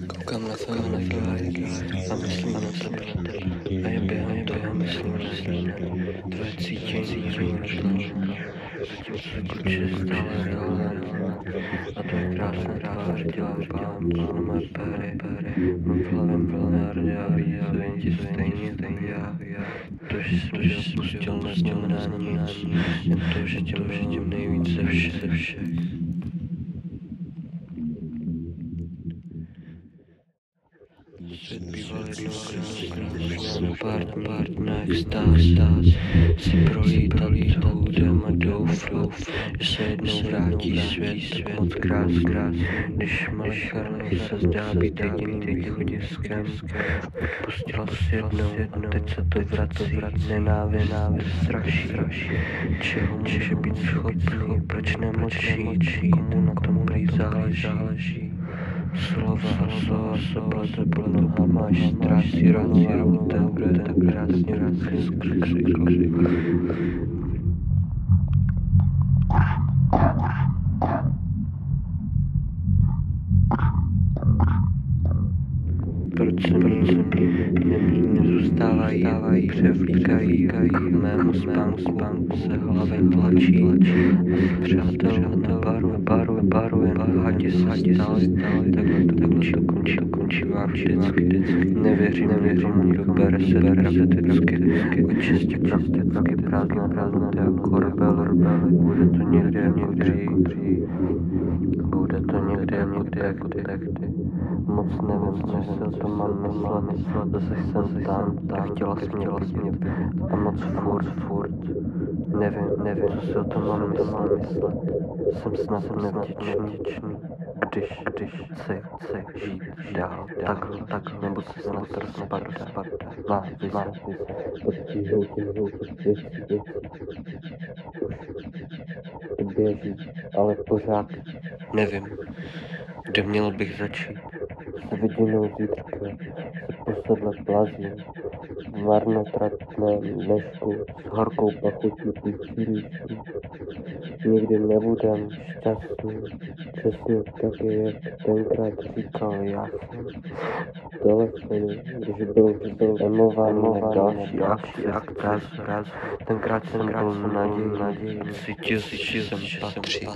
Koukám na tvoje a myslím na tebe. A je během toho myslím na tvoje cítění neuvěřitelné. Zatímco kluče stále relevantní a tvoje krásné tvář dělá pán na mé péry. Mám v hlavě miliardy a víc, jen ti stejně já. To, že jsi mě spustil neznamená nic, jen to, že tě miluji nejvíc ze všech. Svět býval jednou krásnou pár extáz, si prolítalý houdem a doufal, že se jednou vrátí svět moc krásný, když malicherný se zdá být jediným východiskem. Odpustila si jednou a teď se to vrací, nenávist, straší, čeho může být schopný, proč nemlčí, komu na tom prý záleží. Slova a se plete pod nohama, až ztrácí rozum, bude tak krásně skřik. Proč se nezůstávají, převlíkají k mému spánku, se hlavy tlačí. Přátel baru, jen hadě stále, takhle to končívá vždycky. Nevěřím, nikdo bere se dramaticky, očistě prázdnoty jako rebel, bude to někde jako dřív, bude to někde jako tehdy. Moc nevím, co si o tom mám myslet, zase jsem tam a chtěla jsem mě a moc furt, nevím, co si o tom mám myslet, jsem snad nevděčný, když chci žít dál, tak, nebo se snad rozpadá, má postižou věcí, to běží, ale pořád nevím, kde měl bych začít. S vidinou zítřka se posedle plazím, v marnotratném dnešku s horkou pachutí píčílíčů. Nikdy nebudem šťastný, přesně tak, jak tenkrát říkal já jsem. V telefonu, když byl emovaný další akce, tenkrát jsem byl naději, cítil, že jsem patří.